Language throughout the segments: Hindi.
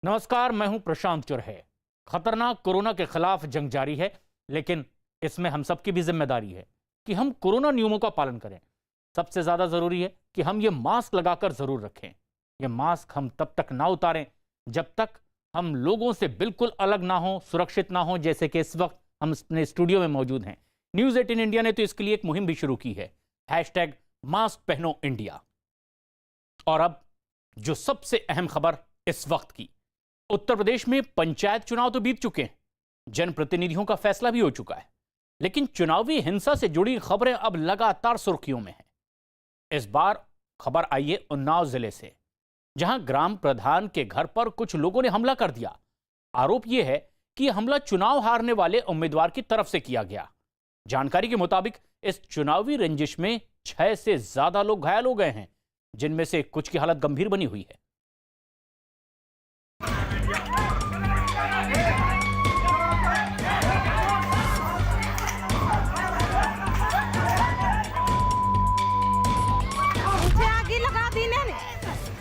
नमस्कार, मैं हूं प्रशांत चुरहे। खतरनाक कोरोना के खिलाफ जंग जारी है, लेकिन इसमें हम सबकी भी जिम्मेदारी है कि हम कोरोना नियमों का पालन करें। सबसे ज्यादा जरूरी है कि हम ये मास्क लगाकर जरूर रखें। ये मास्क हम तब तक ना उतारें जब तक हम लोगों से बिल्कुल अलग ना हो, सुरक्षित ना हो, जैसे कि इस वक्त हम अपने स्टूडियो में मौजूद हैं। न्यूज़ 18 इंडिया ने तो इसके लिए एक मुहिम भी शुरू की है, #मास्क पहनो इंडिया। और अब जो सबसे अहम खबर इस वक्त की, उत्तर प्रदेश में पंचायत चुनाव तो बीत चुके हैं, जनप्रतिनिधियों का फैसला भी हो चुका है, लेकिन चुनावी हिंसा से जुड़ी खबरें अब लगातार सुर्खियों में हैं। इस बार खबर आई है उन्नाव जिले से, जहां ग्राम प्रधान के घर पर कुछ लोगों ने हमला कर दिया। आरोप यह है कि यह हमला चुनाव हारने वाले उम्मीदवार की तरफ से किया गया। जानकारी के मुताबिक इस चुनावी रंजिश में 6 से ज्यादा लोग घायल हो गए हैं, जिनमें से कुछ की हालत गंभीर बनी हुई है।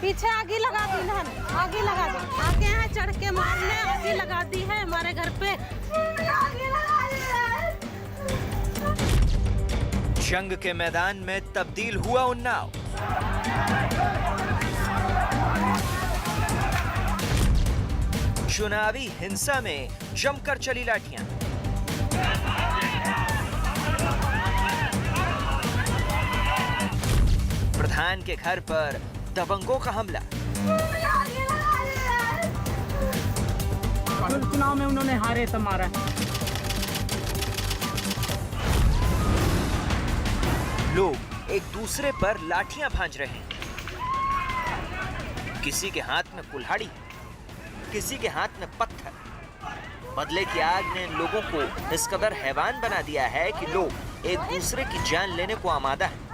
पीछे आगे लगा दी ना, आगे लगा दी, आगे यहाँ चढ़ के मारने आगे लगा दी है हमारे घर पे। जंग के मैदान में तब्दील हुआ उन्नाव। चुनावी हिंसा में जमकर चली लाठियां। प्रधान के घर पर दबंगों का हमला। चुनाव में उन्होंने हारे तो मारा। लोग एक दूसरे पर लाठियां भांज रहे हैं। किसी के हाथ में कुल्हाड़ी, किसी के हाथ में पत्थर। बदले की आग ने लोगों को इस कदर हैवान बना दिया है कि लोग एक दूसरे की जान लेने को आमादा है।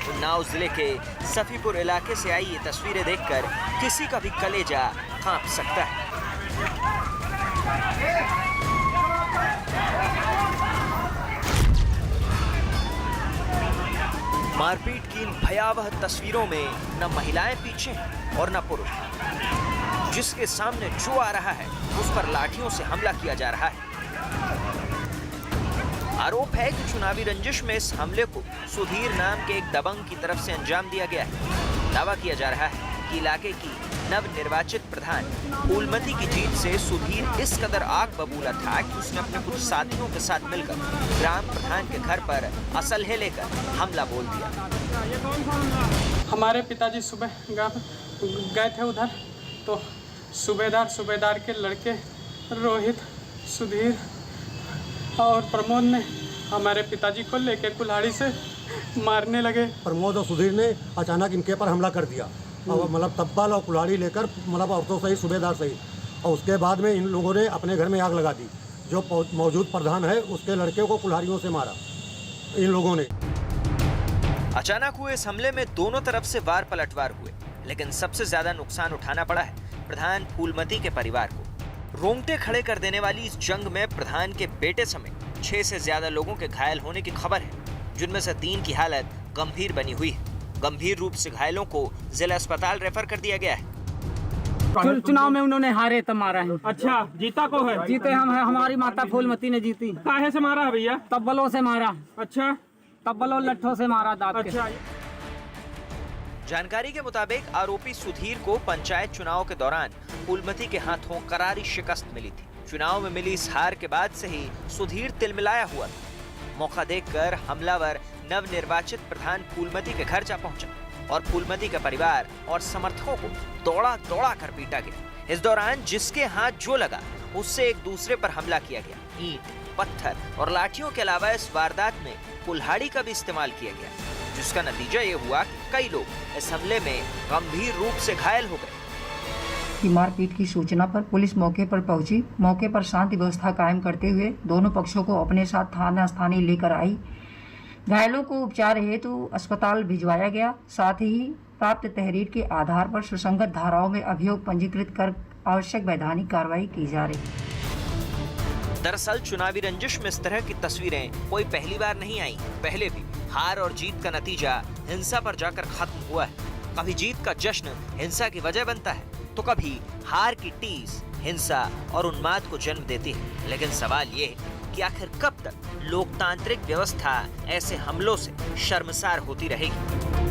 उन्नाव जिले के सफीपुर इलाके से आई ये तस्वीरें देखकर किसी का भी कलेजा कांप सकता है। मारपीट की इन भयावह तस्वीरों में न महिलाएं पीछे हैं और न पुरुष। जिसके सामने जो आ रहा है उस पर लाठियों से हमला किया जा रहा है। आरोप है कि चुनावी रंजिश में इस हमले को सुधीर नाम के एक दबंग की तरफ से अंजाम दिया गया है। दावा किया जा रहा है कि इलाके की नवनिर्वाचित प्रधान फूलमती की जीत से सुधीर इस कदर आग बबूला था कि उसने अपने कुछ साथियों के साथ मिलकर ग्राम प्रधान के घर पर असलहे लेकर हमला बोल दिया। हमारे पिताजी सुबह गए थे उधर, तो सूबेदार के लड़के रोहित, सुधीर और प्रमोद ने हमारे पिताजी को लेके कुल्हाड़ी से मारने लगे। प्रमोद और सुधीर ने अचानक इनके पर हमला कर दिया और मतलब तब्बल और कुल्हाड़ी लेकर, मतलब औरतों सही, सूबेदार सही, और उसके बाद में इन लोगों ने अपने घर में आग लगा दी। जो मौजूद प्रधान है उसके लड़के को कुल्हाड़ियों से मारा इन लोगों ने। अचानक हुए इस हमले में दोनों तरफ से वार पलटवार हुए, लेकिन सबसे ज्यादा नुकसान उठाना पड़ा है प्रधान फूलमती के परिवार को। रोंगटे खड़े कर देने वाली इस जंग में प्रधान के बेटे समेत 6 से ज्यादा लोगों के घायल होने की खबर है, जिनमें से 3 की हालत गंभीर बनी हुई है। गंभीर रूप से घायलों को जिला अस्पताल रेफर कर दिया गया है। चुनाव में उन्होंने हारे तो मारा है। अच्छा, जीता को है? जीते हम है, हमारी माता फूलमती ने जीती। काहे से मारा है भैया? तब्बलों से मारा। अच्छा, तब्बलों लट्ठों से मारा दाब के। अच्छा। जानकारी के मुताबिक आरोपी सुधीर को पंचायत चुनाव के दौरान फूलमती के हाथों करारी शिकस्त मिली थी। चुनाव में मिली इस हार के बाद से ही सुधीर तिलमिलाया हुआ था। मौका देखकर हमलावर नवनिर्वाचित प्रधान फूलमती के घर जा पहुंचा और फूलमती का परिवार और समर्थकों को दौड़ा कर पीटा गया। इस दौरान जिसके हाथ जो लगा उससे एक दूसरे पर हमला किया गया। ईंट, पत्थर और लाठियों के अलावा इस वारदात में कुल्हाड़ी का भी इस्तेमाल किया गया, जिसका नतीजा ये हुआ कि कई लोग इस हमले में गंभीर रूप से घायल हो गए। मारपीट की सूचना पर पुलिस मौके पर पहुंची। मौके पर शांति व्यवस्था कायम करते हुए दोनों पक्षों को अपने साथ थाना स्थानीय लेकर आई। घायलों को उपचार हेतु अस्पताल भिजवाया गया। साथ ही प्राप्त तहरीर के आधार पर सुसंगत धाराओं में अभियोग पंजीकृत कर आवश्यक वैधानिक कार्रवाई की जा रही। दरअसल चुनावी रंजिश में इस तरह की तस्वीरें कोई पहली बार नहीं आई। पहले भी हार और जीत का नतीजा हिंसा पर जाकर खत्म हुआ है। कभी जीत का जश्न हिंसा की वजह बनता है, तो कभी हार की टीस हिंसा और उन्माद को जन्म देती है। लेकिन सवाल ये है कि आखिर कब तक लोकतांत्रिक व्यवस्था ऐसे हमलों से शर्मसार होती रहेगी।